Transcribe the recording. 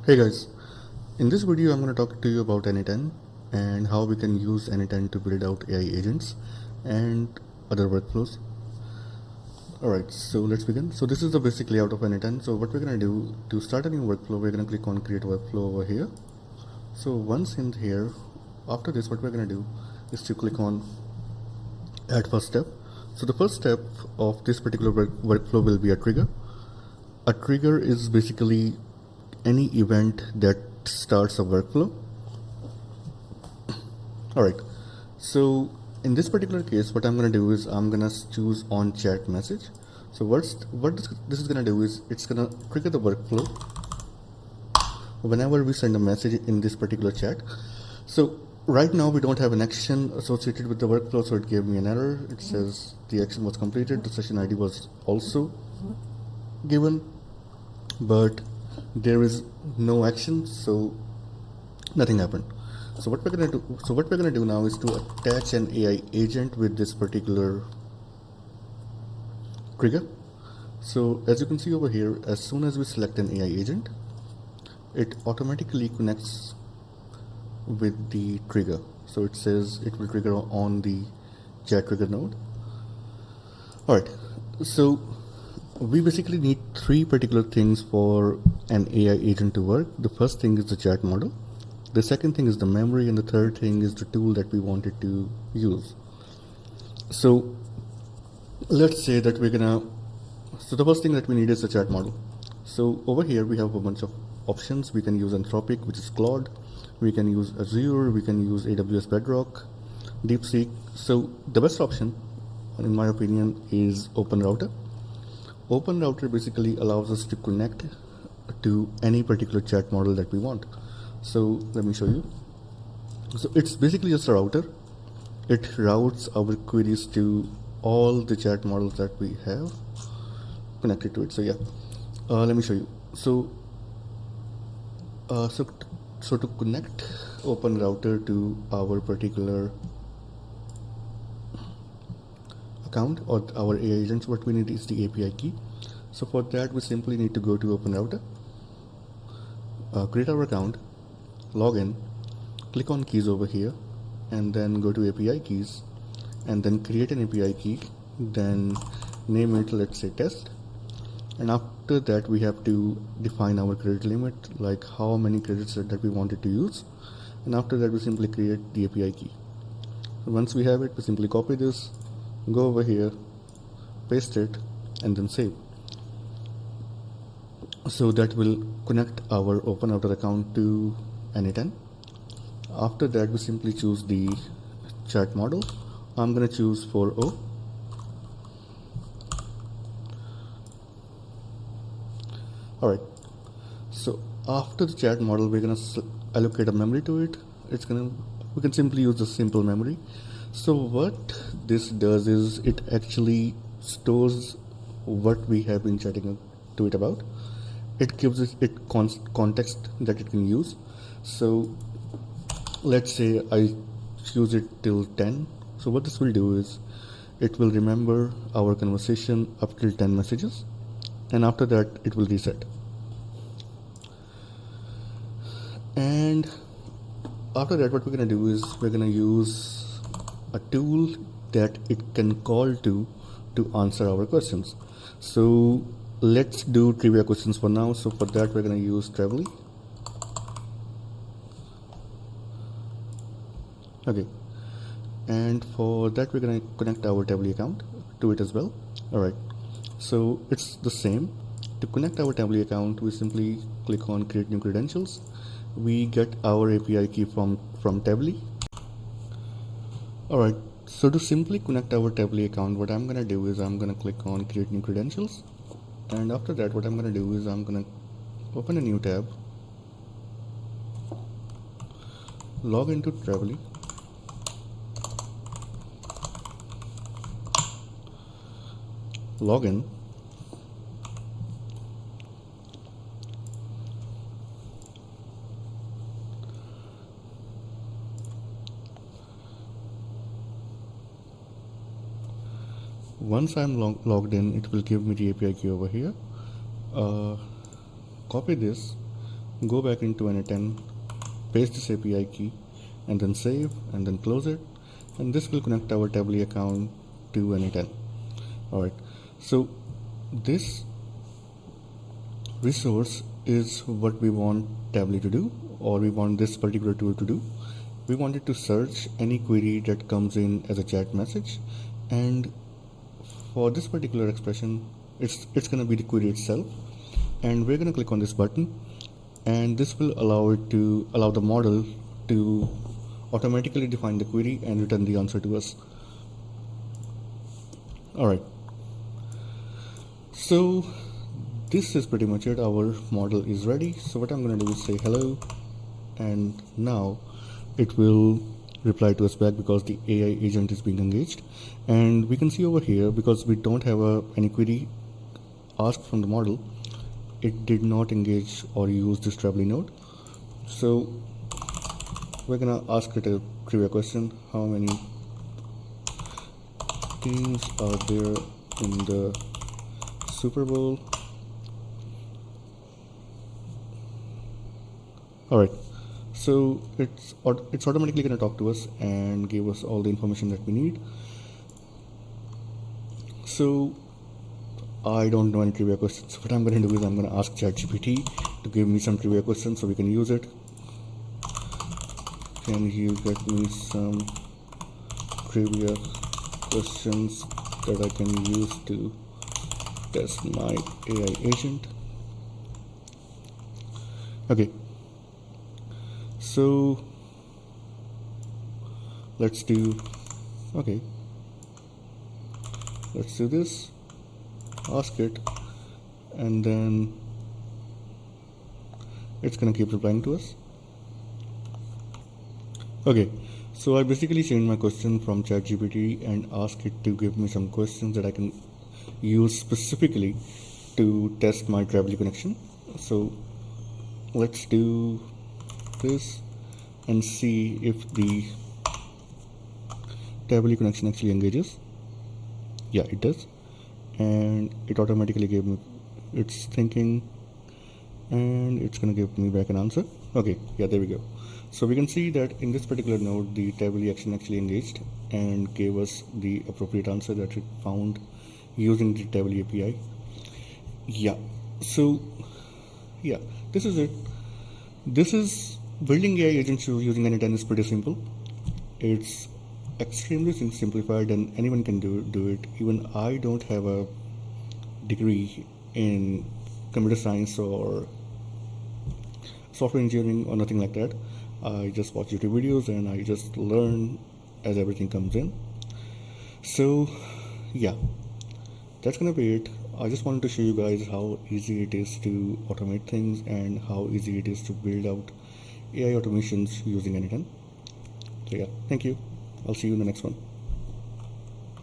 Hey guys, in this video I'm going to talk to you about N8n and how we can use N8n to build out AI agents and other workflows. Alright, so let's begin. So this is the basic layout of N8n. So what we're going to do to start a new workflow, we're going to click on create workflow over here. So once in here, after this what we're going to do is to click on add first step. So the first step of this particular workflow will be a trigger. A trigger is basically any event that starts a workflow. Alright, so in this particular case what I'm going to do is I'm going to choose on chat message. So what this is going to do is it's going to trigger the workflow whenever we send a message in this particular chat. So right now we don't have an action associated with the workflow, so it gave me an error. It says the action was completed, the session ID was also given, but there is no action, so nothing happened. So what we're gonna do now is to attach an AI agent with this particular trigger. So as you can see over here, as soon as we select an AI agent, it automatically connects with the trigger. So it says it will trigger on the chat trigger node. Alright, so we basically need three particular things for an AI agent to work. The first thing is the chat model. The second thing is the memory, and the third thing is the tool that we wanted to use. So let's say that so the first thing that we need is the chat model. So over here we have a bunch of options. We can use Anthropic, which is Claude. We can use Azure, we can use AWS Bedrock, DeepSeek. So the best option, in my opinion, is OpenRouter. OpenRouter basically allows us to connect to any particular chat model that we want. So let me show you. So it's basically just a router. It routes our queries to all the chat models that we have connected to it. So yeah, let me show you. So to connect OpenRouter to our particular account or our AI agents, what we need is the API key. So for that we simply need to go to OpenRouter, create our account, log in, click on keys over here, and then go to API keys, and then create an API key, then name it, let's say test, and after that we have to define our credit limit, like how many credits that we wanted to use, and after that we simply create the API key. So once we have it, we simply copy this, go over here, paste it, and then save. So that will connect our OpenRouter account to N8n. After that we simply choose the chat model. I'm going to choose 4o. Alright, so after the chat model we're going to allocate a memory to it. We can simply use the simple memory. So what this does is it actually stores what we have been chatting to it about. It gives it context that it can use. So let's say I choose it till 10. So what this will do is it will remember our conversation up till 10 messages, and after that it will reset. And after that what we're going to do is we're going to use a tool that it can call to answer our questions. So let's do trivia questions for now. So for that we're going to use Tavily. Okay, and for that we're going to connect our Tavily account to it as well. Alright, so it's the same. To connect our Tavily account we simply click on create new credentials. We get our API key from Tavily. Alright, so to simply connect our Tavily account, what I'm going to do is I'm going to click on create new credentials, and after that what I'm going to do is I'm going to open a new tab, log into Tavily, log in, once I'm logged in, it will give me the API key over here. Copy this, go back into N8n, paste this API key, and then save, and then close it, and this will connect our Tavily account to N8n. Alright, so this resource is what we want Tavily to do, or we want this particular tool to do. We want it to search any query that comes in as a chat message, and for this particular expression, it's going to be the query itself, and we're going to click on this button, and this will allow the model to automatically define the query and return the answer to us. Alright, so this is pretty much it. Our model is ready. So what I'm going to do is say hello, and now it will reply to us back because the AI agent is being engaged. And we can see over here, because we don't have any query asked from the model, it did not engage or use this Tavily node. So we're gonna ask it a trivia question: how many teams are there in the Super Bowl? Alright, so it's automatically going to talk to us and give us all the information that we need. So I don't know any trivia questions. What I'm going to do is I'm going to ask ChatGPT to give me some trivia questions so we can use it. Can you get me some trivia questions that I can use to test my AI agent? Okay. So let's do this, ask it, and then it's gonna keep replying to us. Okay, so I basically changed my question from ChatGPT and asked it to give me some questions that I can use specifically to test my Tavily connection. So let's do this and see if the Tavily connection actually engages. Yeah, it does, and it automatically gave me, it's thinking, and it's gonna give me back an answer. Okay, yeah, there we go. So we can see that in this particular node, the Tavily action actually engaged and gave us the appropriate answer that it found using the Tavily API. Yeah, so yeah, this is it. This is building AI agents using N8n is pretty simple. It's extremely simplified and anyone can do it. Even I don't have a degree in computer science or software engineering or nothing like that. I just watch YouTube videos and I just learn as everything comes in. So yeah, that's gonna be it. I just wanted to show you guys how easy it is to automate things and how easy it is to build out AI automations using N8n. So yeah, thank you. I'll see you in the next one.